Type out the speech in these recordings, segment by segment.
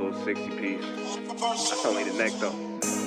little 60 piece. That's only the neck though.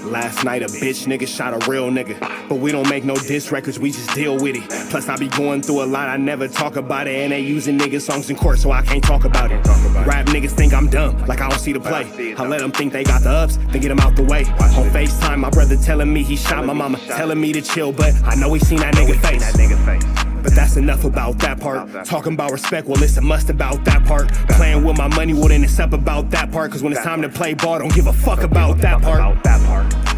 Last night a bitch nigga shot a real nigga, but we don't make no diss records, we just deal with it. Plus I be going through a lot, I never talk about it, and they using nigga songs in court, so I can't talk about it. Rap niggas think I'm dumb, like I don't see the play. I let them think they got the ups, then get them out the way. On FaceTime, my brother telling me he shot my mama, telling me to chill, but I know he seen that nigga face. But that's enough about that part. Talking about respect, well it's a must about that part. Playing with my money, well then it's up about that part. Cause when it's time to play ball, don't give a fuck about that part.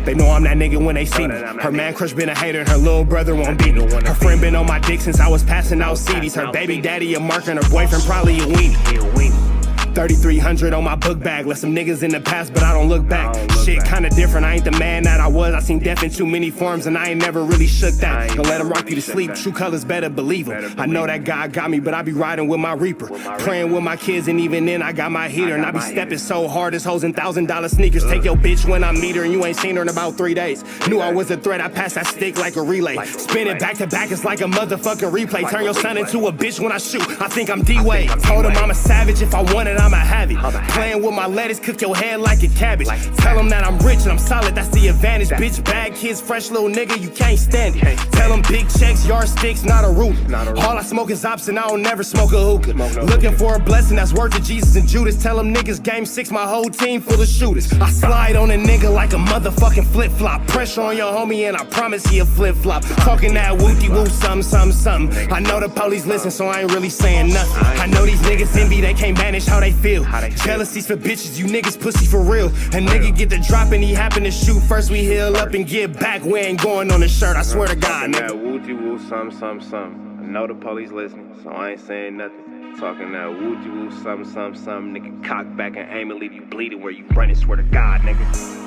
They know I'm that nigga when they see me. Her man crush been a hater and her little brother won't beat me. Her friend been on my dick since I was passing out CDs. Her baby daddy a mark and her boyfriend probably a weenie. 3,300 on my book bag. Left some niggas in the past, but I don't look back. Shit kinda different, I ain't the man that I was. I seen death in too many forms and I ain't never really shook that. Don't let him rock you to sleep, true colors better believe him. I know that God got me, but I be riding with my reaper. Praying with my kids and even then I got my heater. And I be stepping so hard, this hoes in $1,000 sneakers. Take your bitch when I meet her and you ain't seen her in about 3 days. Knew I was a threat, I passed that stick like a relay. Spin it back to back, it's like a motherfucking replay. Turn your son into a bitch when I shoot, I think I'm D-Wade. Told him I'm a savage, if I want it, I'ma have it. Playing with my lettuce, cook your head like a cabbage. Tell them that I'm rich and I'm solid, that's the advantage. Bitch, bad kids, fresh little nigga, you can't stand it. Tell them big checks, yardsticks, not a root. All I smoke is ops and I don't never smoke a hookah. Looking for a blessing that's worth of Jesus and Judas. Tell them niggas game 6, my whole team full of shooters. I slide on a nigga like a motherfucking flip-flop. Pressure on your homie and I promise he a flip-flop. Talking that wooty-woo, something. I know the police listen, so I ain't really saying nothing. I know these niggas envy, they can't manage how they feel. Jealousy's for bitches, you niggas pussy for real. A nigga get the drop and he happen to shoot. First we heal up and get back, we ain't going on the shirt, I swear to God, nigga. That wooty-woo, something. I know the police listening, so I ain't saying nothing. Talking that wooty-woo, something. Nigga, cock back and aim and leave you bleeding where you running, swear to God, nigga.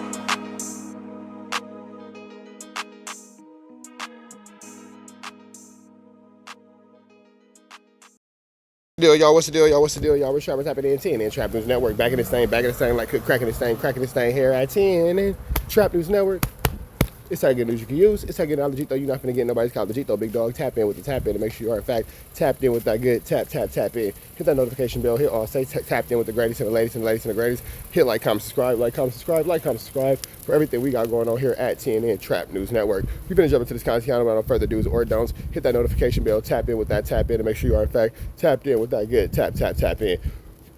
What's the deal, y'all? We're Trappers happening in 10 and Trap News Network. Back in this thing like cracking this thing here at 10 and Trap News Network. It's how you get news you can use. It's how you get knowledge, though. You're not finna get nobody's college, though, big dog. Tap in with the tap in to make sure you are, in fact, tapped in with that good tap in. Hit that notification bell. Hit all. Say tapped in with the greatest and the latest and the latest and the greatest. Hit like, comment, subscribe for everything we got going on here at TNN Trap News Network. We're gonna jump into this content without no further do's or don'ts. Hit that notification bell. Tap in with that tap in to make sure you are, in fact, tapped in with that good tap in.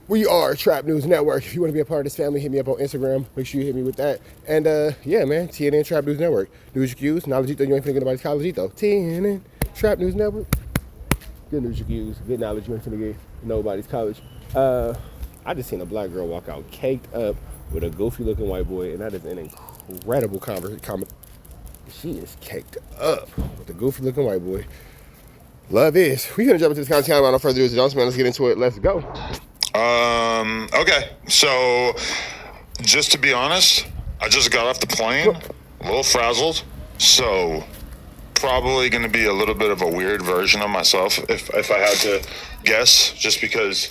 We are Trap News Network. If you want to be a part of this family, hit me up on Instagram. Make sure you hit me with that. And yeah, man, TNN Trap News Network. News you can use, knowledge you ain't finna get nobody's college though. TNN Trap News Network. Good news you can use, good knowledge you ain't finna get nobody's college. I just seen a black girl walk out caked up with a goofy looking white boy, and that is an incredible comment. She is caked up with a goofy looking white boy. Love is. We're gonna jump into this content without no further ado, man. Let's get into it. Let's go. Okay, so just to be honest, I just got off the plane, a little frazzled, so probably going to be a little bit of a weird version of myself if I had to guess, just because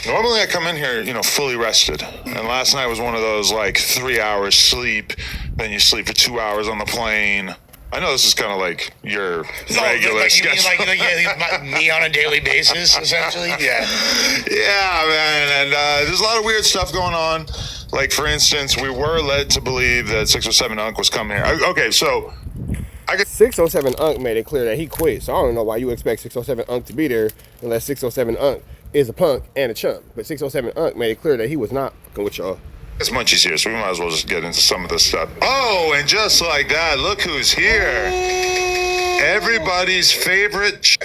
normally I come in here, fully rested, and last night was one of those, 3 hours sleep, then you sleep for 2 hours on the plane. I know this is kind of like your regular schedule. Like me on a daily basis, essentially? Yeah. Yeah, man. And there's a lot of weird stuff going on. Like, for instance, we were led to believe that 607 Unc was coming here. Okay, so 607 Unc made it clear that he quit. So I don't know why you expect 607 Unc to be there unless 607 Unc is a punk and a chump. But 607 Unc made it clear that he was not fucking with y'all. It's Munchie's here, so we might as well just get into some of this stuff. Oh, and just like that, look who's here. Everybody's favorite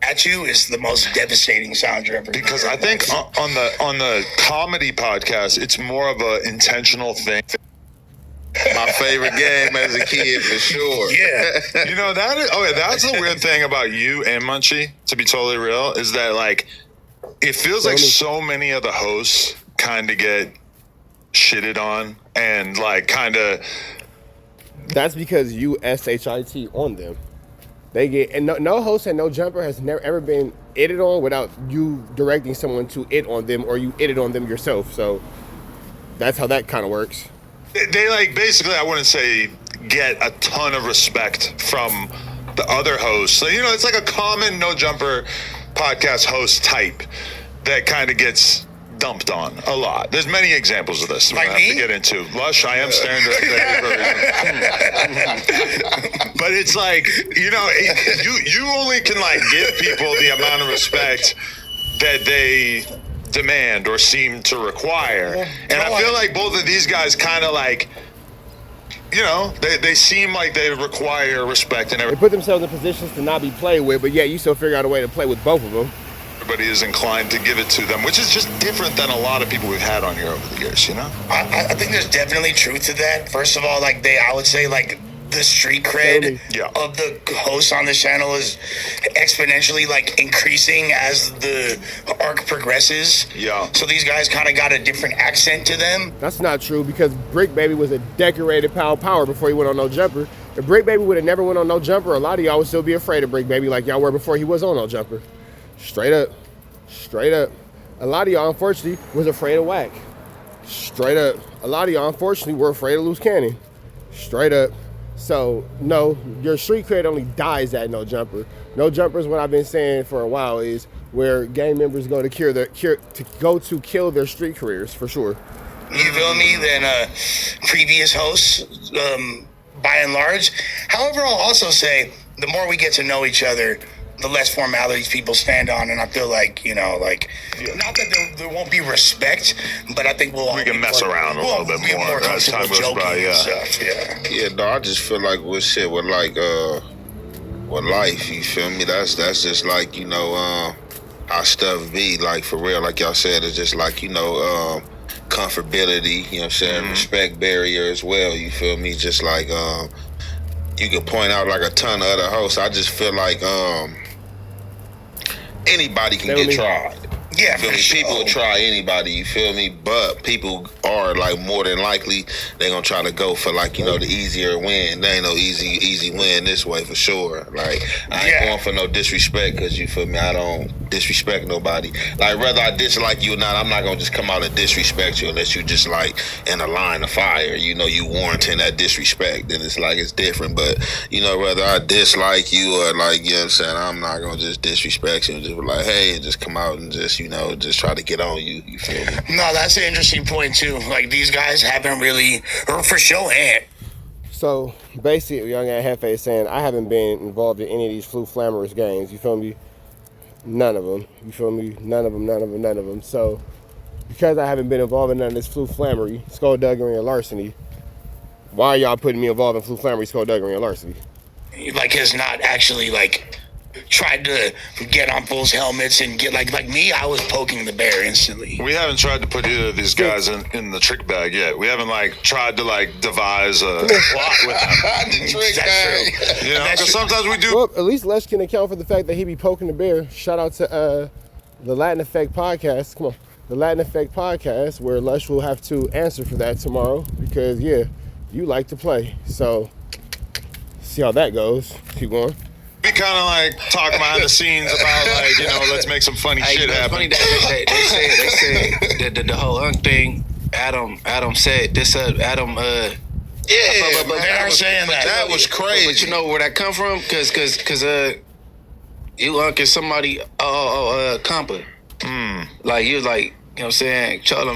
At you is the most devastating sound you're ever. Because I think on the comedy podcast, it's more of an intentional thing. My favorite game as a kid, for sure. Yeah. That's the weird thing about you and Munchie, to be totally real, is that, it feels like so many of the hosts kind of get shitted on and that's because you shit on them. They get, and no host and no jumper has never ever been itted on without you directing someone to it on them, or you itted on them yourself. So that's how that kind of works. They basically, I wouldn't say get a ton of respect from the other hosts. So, it's like a common no jumper podcast host type that kind of gets dumped on a lot. There's many examples of this. Like I have to get into. Lush, I am staring at the But it's like, you know, you only can like give people the amount of respect that they demand or seem to require. And I feel like both of these guys kind of like, you know, they seem like they require respect and They everything. put themselves in positions to not be played with, but you still figure out a way to play with both of them. Everybody is inclined to give it to them, which is just different than a lot of people we've had on here over the years, you know? I think there's definitely truth to that. First of all, like I would say like the street cred of the hosts on this channel is exponentially like increasing as the arc progresses. Yeah. So these guys kind of got a different accent to them. That's not true because Brick Baby was a decorated power before he went on No Jumper. If Brick Baby would have never went on No Jumper, a lot of y'all would still be afraid of Brick Baby like y'all were before he was on No Jumper. Straight up. A lot of y'all, unfortunately, was afraid of Whack. Straight up. A lot of y'all, unfortunately, were afraid of Loose Cannon. Straight up. So, no, your street cred only dies at No Jumper. No Jumper is what I've been saying for a while is where gang members go to kill their street careers, for sure. You feel me? Than previous hosts, by and large. However, I'll also say the more we get to know each other, the less formalities people stand on, and I feel like, you know, like, not that there won't be respect, but I think we can mess around a little bit more as time goes by, and stuff, Yeah, no, I just feel like with shit with like with life, you feel me? That's just like, you know, how stuff be, like for real, like y'all said, it's just like, you know, comfortability, you know what I'm saying, respect barrier as well, you feel me? Just like you can point out like a ton of other hosts. I just feel like anybody can get tried. Yeah, feel me? People will try anybody, you feel me? But people are like more than likely they're gonna try to go for like, you know, the easier win. There ain't no easy win this way for sure. Like I ain't going for no disrespect because you feel me, I don't disrespect nobody. Like whether I dislike you or not, I'm not gonna just come out and disrespect you unless you just like in a line of fire, you know, you warranting that disrespect. Then it's like it's different. But you know, whether I dislike you or like, you know what I'm saying, I'm not gonna just disrespect you and just be like, hey, and just come out and just, you know, just try to get on you. You feel me? No, that's an interesting point too. Like these guys haven't really, or for sure, So basically, Young and Hefe is saying I haven't been involved in any of these Flu Flammers games. You feel me? None of them. You feel me? None of them. So because I haven't been involved in none of this Flu Flammery, skullduggery, and larceny, why are y'all putting me involved in Flu Flammery, skullduggery, and larceny? like has not actually like tried to get on Bull's helmets and get like me. I was poking the bear instantly. We haven't tried to put either of these guys in the trick bag yet. We haven't like tried to like devise a plot with them. The trick bag. True. You know, because sometimes we do. Well, at least Lesh can account for the fact that he be poking the bear. Shout out to the Latin Effect podcast. Come on, the Latin Effect podcast, where Lesh will have to answer for that tomorrow because you like to play. So see how that goes. Keep going. We kind of like talk behind the scenes about like, you know, let's make some funny shit happen. Funny that they said the whole Unk thing. Adam said this. Adam. Yeah, but they are saying that. That was crazy. But you know where that come from? Cause you Unk is somebody. Compa. Like you was like, you know what I'm saying, Cholo,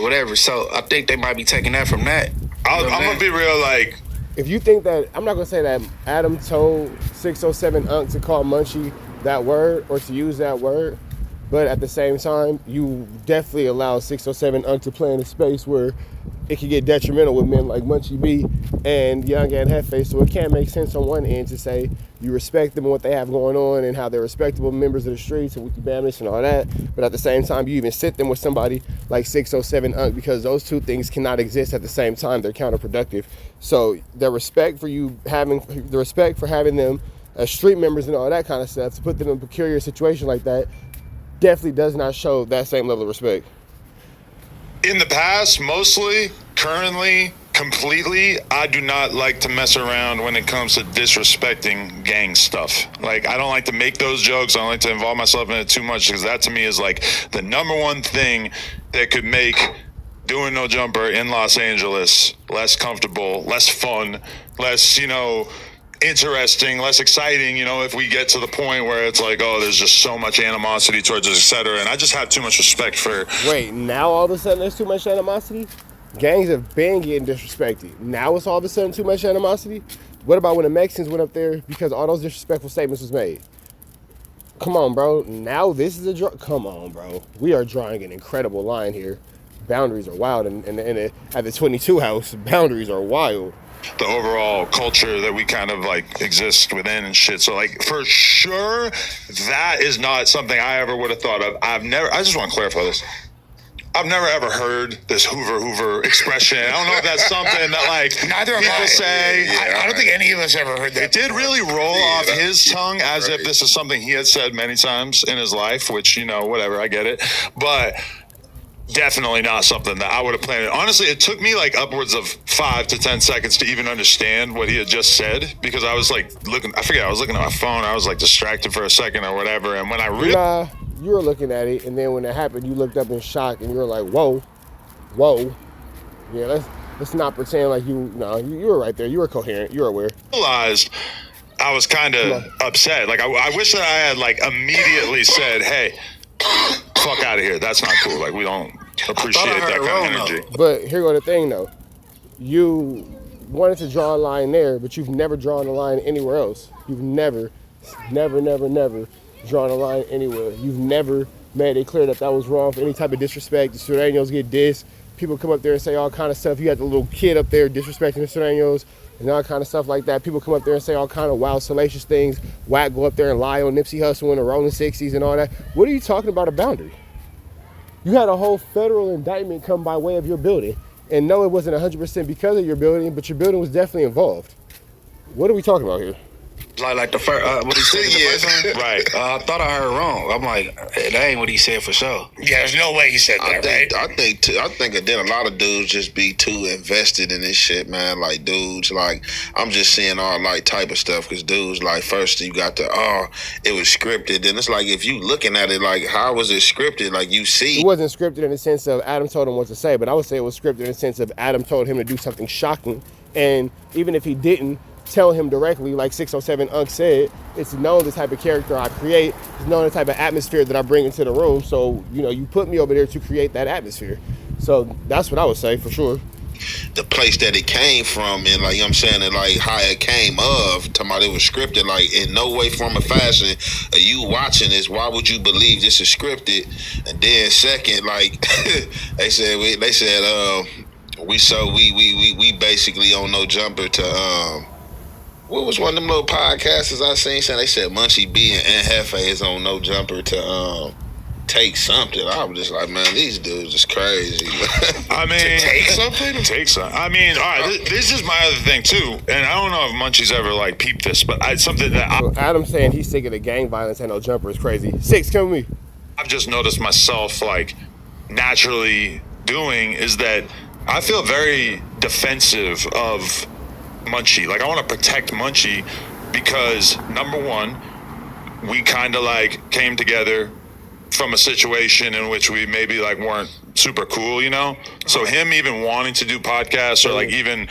whatever. So I think they might be taking that from that. I'm gonna be real, like. If you think that, I'm not gonna say that Adam told 607 Unk to call Munchie that word or to use that word, but at the same time, you definitely allow 607 Unk to play in a space where it can get detrimental with men like Munchie B and Young and Hefe. So it can't make sense on one end to say you respect them and what they have going on and how they're respectable members of the streets and Wiki Bamish and all that, but at the same time, you even sit them with somebody like 607 Unk because those two things cannot exist at the same time. They're counterproductive. So the respect for having them as street members and all that kind of stuff, to put them in a peculiar situation like that, definitely does not show that same level of respect. In the past, mostly, currently, completely, I do not like to mess around when it comes to disrespecting gang stuff. Like, I don't like to make those jokes. I don't like to involve myself in it too much because that to me is like the number one thing that could make doing No Jumper in Los Angeles less comfortable, less fun, less, you know, interesting, less exciting, you know, if we get to the point where it's like, oh, there's just so much animosity towards us, etc. And I just have too much respect for. Wait, now all of a sudden there's too much animosity? Gangs have been getting disrespected. Now it's all of a sudden too much animosity? What about when the Mexicans went up there because all those disrespectful statements was made? Come on, bro. Now this is a draw. Come on, bro. We are drawing an incredible line here. Boundaries are wild. And at the 22 house, boundaries are wild. The overall culture that we kind of like exist within and shit. So like for sure, that is not something I ever would have thought of. I just want to clarify this. I've never ever heard this Hoover expression. I don't know if that's something that like neither people of us say. I don't think any of us ever heard that. It did really roll off his tongue as if this is something he had said many times in his life, which, you know, whatever, I get it. But definitely not something that I would have planned. Honestly, it took me like upwards of 5 to 10 seconds to even understand what he had just said, because I was like I was looking at my phone. I was like distracted for a second or whatever. And when I realized, you were looking at it, and then when it happened, you looked up in shock, and you were like, "Whoa." Yeah, let's not pretend like you were right there. You were coherent. You were aware. Realized I was kind of upset. Like I wish that I had like immediately said, "Hey, fuck out of here. That's not cool. Like we don't appreciate that kind of energy." But here go the thing, though. You wanted to draw a line there, but you've never drawn a line anywhere else. You've never drawn a line anywhere. You've never made it clear that was wrong for any type of disrespect. The Sureños get dissed. People come up there and say all kind of stuff. You got the little kid up there disrespecting the Sureños and all kind of stuff like that. People come up there and say all kind of wild, salacious things. Wack go up there and lie on Nipsey Hussle and the Rollin 60s and all that. What are you talking about a boundary? You had a whole federal indictment come by way of your building. And no, it wasn't 100% because of your building, but your building was definitely involved. What are we talking about here? Like the first, what he said the first time? Right. I thought I heard wrong. I'm like, that ain't what he said for sure. Yeah, there's no way he said that, right? I think then a lot of dudes just be too invested in this shit, man. Like dudes, like I'm just seeing all like type of stuff, because dudes, like first you got it was scripted. Then it's like, if you looking at it, like how was it scripted? Like you see, it wasn't scripted in the sense of Adam told him what to say, but I would say it was scripted in the sense of Adam told him to do something shocking, and even if he didn't tell him directly, like 607 Unc said, it's known the type of character I create, it's known the type of atmosphere that I bring into the room. So, you know, you put me over there to create that atmosphere. So that's what I would say for sure. The place that it came from, and like, you know what I'm saying, and like how it came of, talking about it was scripted, like in no way, form, or fashion are you watching this, why would you believe this is scripted? And then second, like they said we basically on no jumper to what was one of them little podcasters I seen saying, they said Munchie B and Hefe is on no jumper to take something. I was just like, man, these dudes is crazy. I mean, to take something? Take something. I mean, all right, this is my other thing too, and I don't know if Munchie's ever like peeped this, but it's something that So Adam saying he's sick of the gang violence and no jumper is crazy. Six, come with me. I've just noticed myself like naturally doing is that I feel very defensive of Munchie. Like I want to protect Munchie because number one, we kind of like came together from a situation in which we maybe like weren't super cool, you know? So him even wanting to do podcasts or like even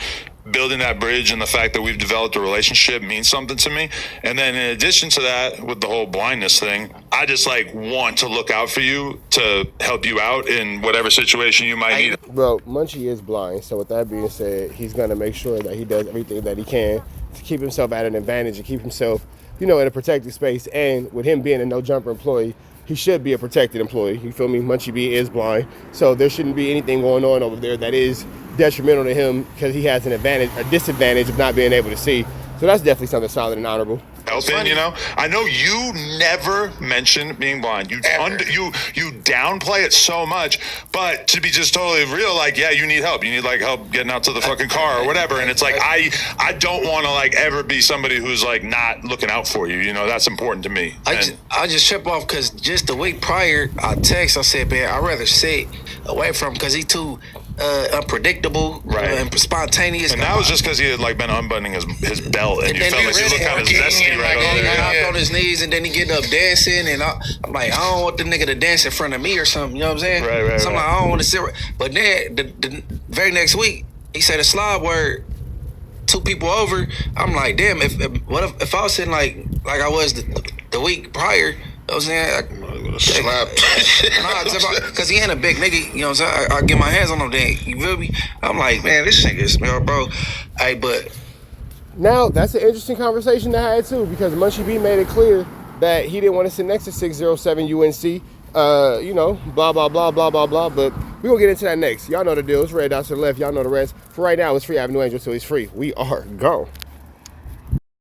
building that bridge and the fact that we've developed a relationship means something to me. And then in addition to that, with the whole blindness thing, I just like want to look out for you to help you out in whatever situation you might need. Bro, Munchie is blind. So with that being said, he's going to make sure that he does everything that he can to keep himself at an advantage and keep himself, you know, in a protected space. And with him being a no jumper employee, he should be a protected employee. You feel me? Munchie B is blind. So there shouldn't be anything going on over there that is detrimental to him because he has an advantage, a disadvantage of not being able to see. So that's definitely something solid and honorable. Helping, you know, I know you never mention being blind. You downplay it so much, but to be just totally real, like, yeah, you need help. You need like help getting out to the fucking car or whatever. And it's like I don't want to like ever be somebody who's like not looking out for you. You know, that's important to me. I just trip off because just the week prior, I said, man, I'd rather sit away from him because he too unpredictable, right, and spontaneous. And that was just because he had like been unbuttoning his belt, and you felt like he looked kind of zesty right over there. He hopped on his knees, and then he getting up dancing, and I'm like, I don't want the nigga to dance in front of me or something. You know what I'm saying? Right. So I'm like, I don't want to sit. But then the very next week, he said a slob word. 2 people over, I'm like, damn, if I was sitting like I was the week prior, I was saying, slap. Because he ain't a big nigga, you know what I'm saying? I get my hands on him, then, you feel me? I'm like, man, this nigga smell, bro. Hey, but now that's an interesting conversation to have too, because Munchie B made it clear that he didn't want to sit next to 607 UNC. You know, blah blah blah blah blah blah. But we gonna get into that next. Y'all know the deal. It's red dots to the left. Y'all know the rest. For right now, it's Free Avenue Angel till he's free. We are gone.